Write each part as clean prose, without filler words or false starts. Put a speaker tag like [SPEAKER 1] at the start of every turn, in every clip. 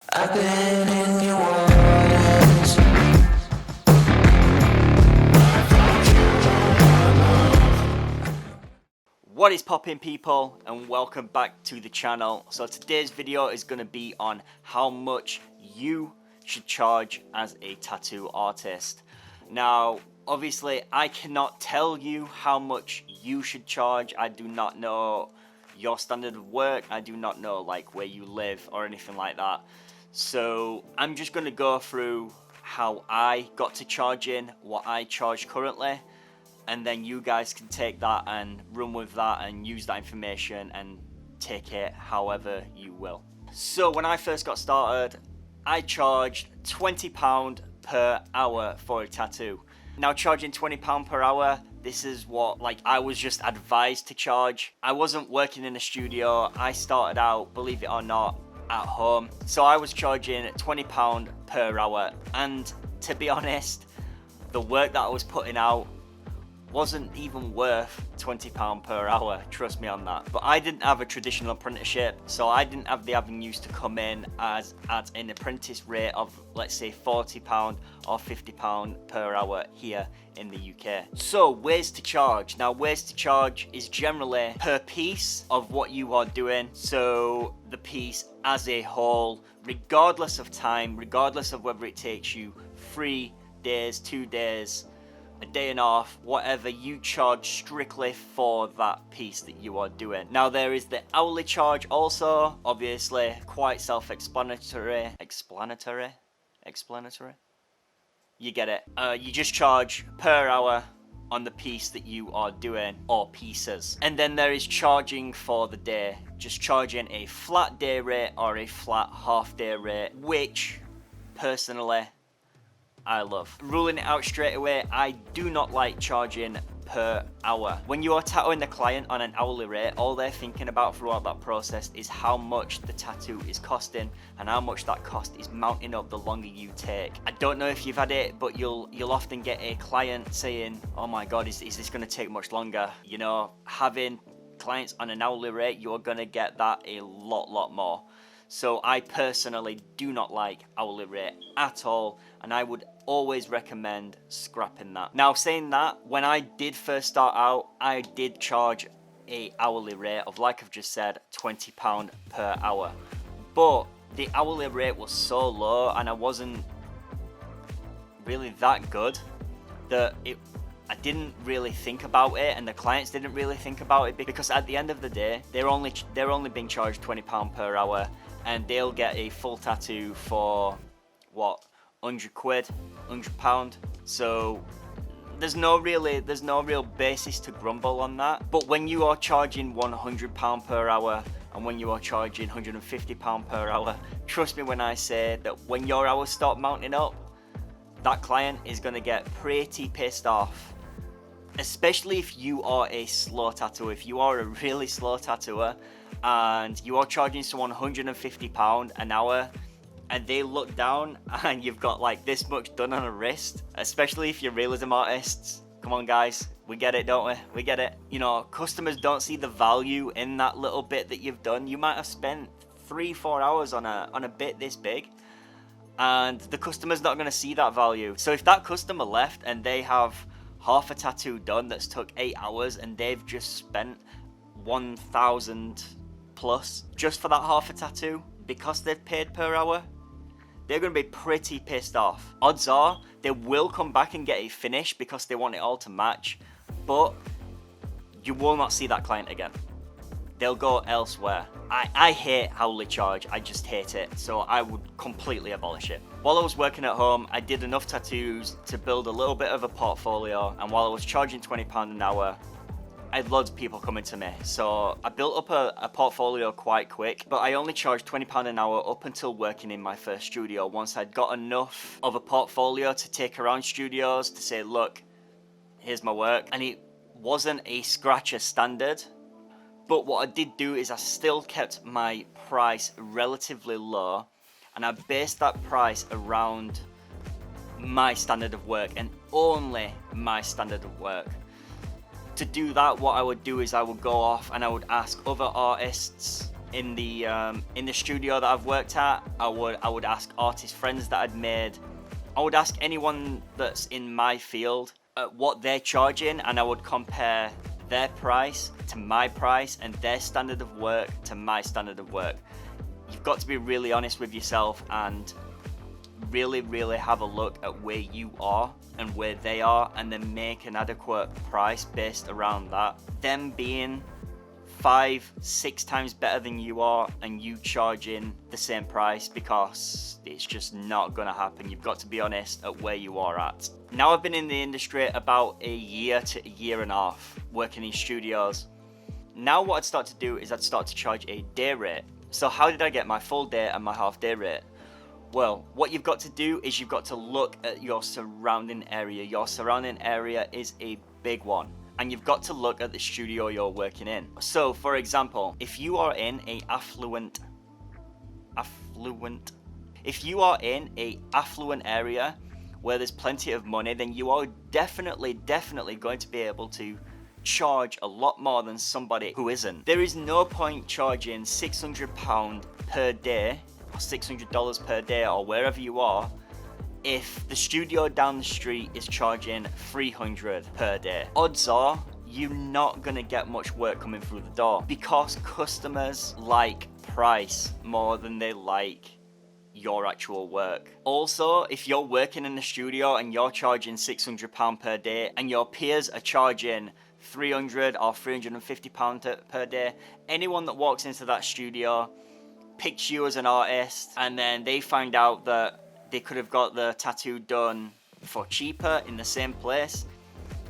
[SPEAKER 1] I've been in New Orleans.
[SPEAKER 2] What is poppin', people, and welcome back to the channel. So today's video is going to be on how much you should charge as a tattoo artist. Now obviously I cannot tell you how much you should charge. I do not know your standard of work. I do not know like where you live or anything like that. So I'm just going to go through how I got to charging, what I charge currently, and then you guys can take that and run with that and use that information and take it however you will. So when I first got started, I charged £20 per hour for a tattoo. Now charging £20 per hour, this is what I was just advised to charge. I wasn't working in a studio. I started out, believe it or not, at home. So I was charging £20 per hour, and to be honest, the work that I was putting out wasn't even worth £20 per hour, trust me on that. But I didn't have a traditional apprenticeship, so I didn't have the avenues to come in as at an apprentice rate of, let's say, £40 or £50 per hour here in the UK. So ways to charge. Now ways to charge is generally per piece of what you are doing. So the piece as a whole, regardless of time, regardless of whether it takes you 3 days, 2 days, a day and a half, whatever, you charge strictly for that piece that you are doing. Now there is the hourly charge also, obviously quite self-explanatory. Explanatory? You get it. You just charge per hour on the piece that you are doing, or pieces. And then there is charging for the day, just charging a flat day rate or a flat half day rate, which personally I love. Ruling it out straight away, I do not like charging per hour. When you are tattooing the client on an hourly rate, all they're thinking about throughout that process is how much the tattoo is costing and how much that cost is mounting up the longer you take. I don't know if you've had it, but you'll often get a client saying, oh my god, is this going to take much longer? You know, having clients on an hourly rate, you're going to get that a lot more. So I personally do not like hourly rate at all, and I would always recommend scrapping that. Now saying that, when I did first start out, I did charge a hourly rate of, like I've just said, £20 per hour. But the hourly rate was so low and I wasn't really that good that I didn't really think about it, and the clients didn't really think about it, because at the end of the day, they're only being charged £20 per hour, and they'll get a full tattoo for what, 100 quid, £100. So there's no real basis to grumble on that. But when you are charging £100 per hour and when you are charging £150 per hour, trust me when I say that when your hours start mounting up, that client is going to get pretty pissed off. Especially if you are a slow tattooer. If you are a really slow tattooer and you are charging someone £150 an hour and they look down and you've got like this much done on a wrist, especially if you're realism artists. Come on guys, we get it, don't we? We get it. You know, customers don't see the value in that little bit that you've done. You might have spent 3-4 hours on a bit this big, and the customer's not going to see that value. So if that customer left and they have half a tattoo done that's took 8 hours and they've just spent 1,000 plus just for that half a tattoo because they've paid per hour, they're going to be pretty pissed off. Odds are they will come back and get a finish because they want it all to match, but you will not see that client again. They'll go elsewhere. I hate hourly charge, I just hate it, so I would completely abolish it. While I was working at home, I did enough tattoos to build a little bit of a portfolio, and while I was charging £20 an hour, I had loads of people coming to me. So I built up a portfolio quite quick, but I only charged £20 an hour up until working in my first studio. Once I'd got enough of a portfolio to take around studios to say, look, here's my work, and it wasn't a scratcher standard. But what I did do is I still kept my price relatively low, and I based that price around my standard of work and only my standard of work. To do that, what I would do is I would go off and I would ask other artists in the studio that I've worked at, I would ask artist friends that I'd made. I would ask anyone that's in my field what they're charging, and I would compare their price to my price and their standard of work to my standard of work. You've got to be really honest with yourself and really have a look at where you are and where they are, and then make an adequate price based around that. Them being 5-6 times better than you are and you charging the same price, because it's just not gonna happen. You've got to be honest at where you are at. Now I've been in the industry about a year to a year and a half working in studios. Now what I'd start to do is I'd start to charge a day rate. So how did I get my full day and my half day rate? Well, what you've got to do is you've got to look at your surrounding area. Your surrounding area is a big one, and you've got to look at the studio you're working in. So for example, if you are in a affluent area where there's plenty of money, then you are definitely going to be able to charge a lot more than somebody who isn't. There is no point charging £600 per day or $600 per day or wherever you are if the studio down the street is charging $300 per day. Odds are you're not gonna get much work coming through the door, because customers like price more than they like your actual work. Also, if you're working in the studio and you're charging £600 per day and your peers are charging £300 or £350 per day, anyone that walks into that studio picks you as an artist, and then they find out that they could have got the tattoo done for cheaper in the same place,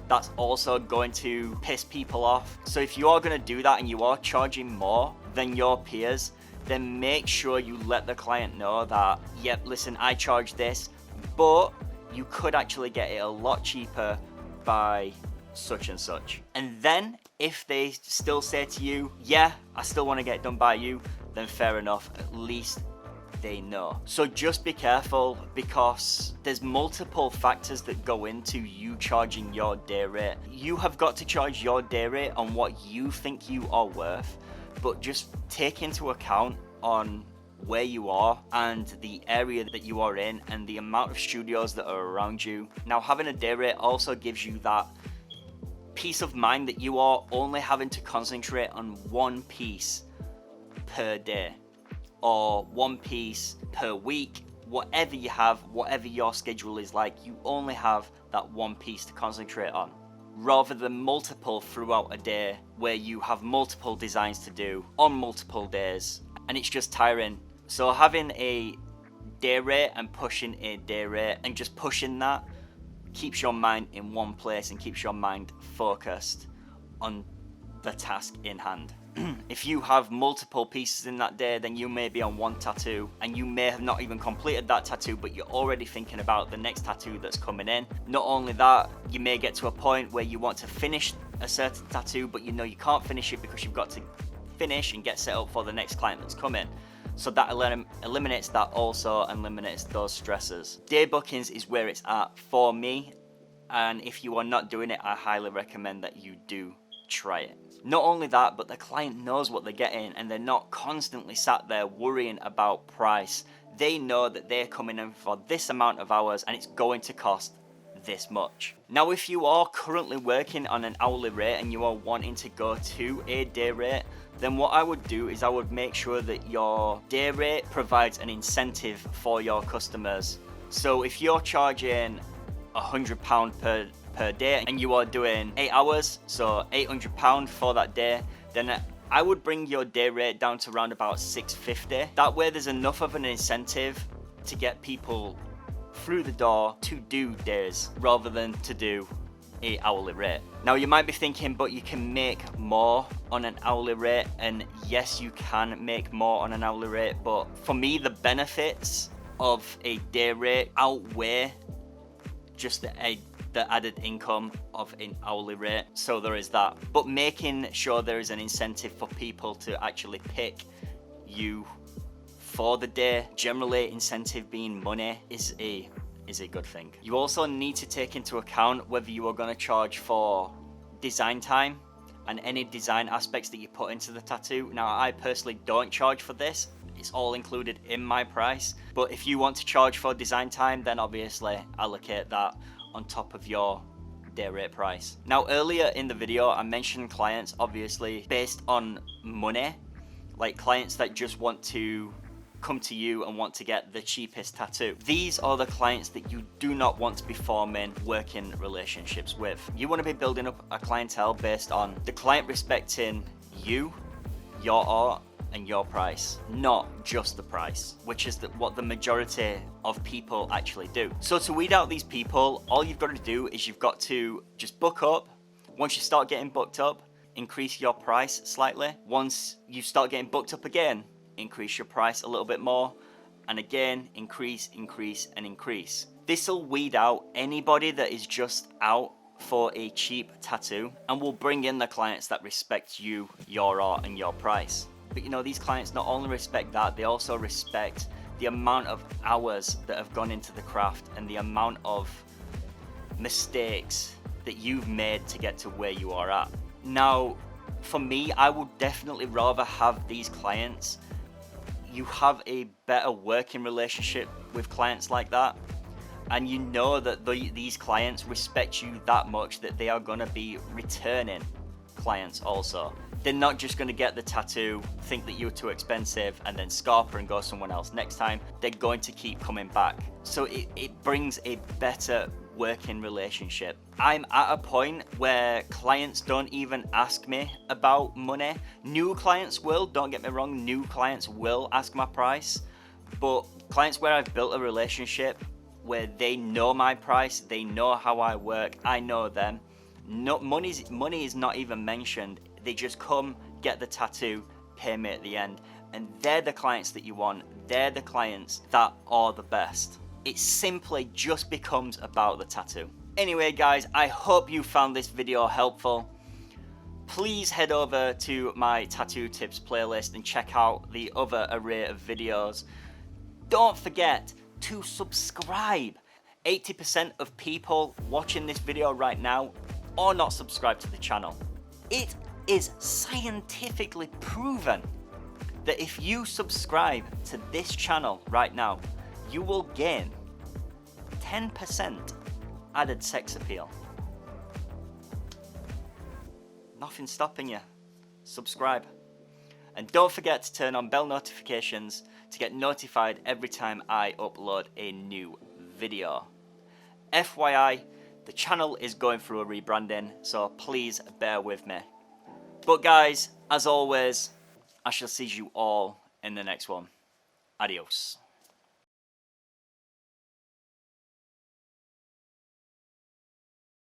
[SPEAKER 2] that's also going to piss people off. So if you are going to do that and you are charging more than your peers, then make sure you let the client know that, yep, listen, I charge this, but you could actually get it a lot cheaper by such and such. And then if they still say to you, yeah, I still want to get it done by you, then fair enough, at least they know. So just be careful, because there's multiple factors that go into you charging your day rate. You have got to charge your day rate on what you think you are worth, but just take into account on where you are and the area that you are in and the amount of studios that are around you. Now, having a day rate also gives you that peace of mind that you are only having to concentrate on one piece per day or one piece per week. Whatever you have, whatever your schedule is like, you only have that one piece to concentrate on, rather than multiple throughout a day where you have multiple designs to do on multiple days, and it's just tiring. So having a day rate and pushing a day rate and just pushing that keeps your mind in one place and keeps your mind focused on the task in hand. If you have multiple pieces in that day, then you may be on one tattoo and you may have not even completed that tattoo, but you're already thinking about the next tattoo that's coming in. Not only that, you may get to a point where you want to finish a certain tattoo, but you know you can't finish it because you've got to finish and get set up for the next client that's coming. So that eliminates that also, and eliminates those stresses. Day bookings is where it's at for me, and if you are not doing it, I highly recommend that you do try it. Not only that, but the client knows what they're getting and they're not constantly sat there worrying about price. They know that they're coming in for this amount of hours and it's going to cost this much. Now, if you are currently working on an hourly rate and you are wanting to go to a day rate, then what I would do is I would make sure that your day rate provides an incentive for your customers. So if you're charging £100 per day and you are doing 8 hours, so £800 for that day, then I would bring your day rate down to around about $650. That way there's enough of an incentive to get people through the door to do days rather than to do a hourly rate. Now you might be thinking, but you can make more on an hourly rate, and yes, you can make more on an hourly rate, but for me the benefits of a day rate outweigh just the added income of an hourly rate. So there is that, but making sure there is an incentive for people to actually pick you for the day, generally incentive being money, is a good thing. You also need to take into account whether you are going to charge for design time and any design aspects that you put into the tattoo. Now, I personally don't charge for this. It's all included in my price. But if you want to charge for design time, then obviously allocate that on top of your day rate price. Now, earlier in the video, I mentioned clients obviously based on money, like clients that just want to come to you and want to get the cheapest tattoo. These are the clients that you do not want to be forming working relationships with. You want to be building up a clientele based on the client respecting you, your art, and your price, not just the price, which is what the majority of people actually do. So to weed out these people, all you've got to do is you've got to just book up. Once you start getting booked up, increase your price slightly. Once you start getting booked up again, increase your price a little bit more, and again, increase, and increase. This will weed out anybody that is just out for a cheap tattoo and will bring in the clients that respect you, your art, and your price. But you know, these clients not only respect that, they also respect the amount of hours that have gone into the craft and the amount of mistakes that you've made to get to where you are at. Now, for me, I would definitely rather have these clients. You have a better working relationship with clients like that, and you know that these clients respect you that much that they are going to be returning clients also. They're not just going to get the tattoo, think that you're too expensive, and then scarper and go someone else next time. They're going to keep coming back. So it brings a better working relationship. I'm at a point where clients don't even ask me about money. New clients will, don't get me wrong, new clients will ask my price. But clients where I've built a relationship, where they know my price, they know how I work, I know them. No, money is not even mentioned. They just come, get the tattoo, pay me at the end. And they're the clients that you want. They're the clients that are the best. It simply just becomes about the tattoo. Anyway, guys, I hope you found this video helpful. Please head over to my tattoo tips playlist and check out the other array of videos. Don't forget to subscribe. 80% of people watching this video right now are not subscribed to the channel. It is scientifically proven that if you subscribe to this channel right now, you will gain 10% added sex appeal. Nothing's stopping you. Subscribe. And don't forget to turn on bell notifications to get notified every time I upload a new video. FYI, the channel is going through a rebranding, so please bear with me. But guys, as always, I shall see you all in the next one. Adios.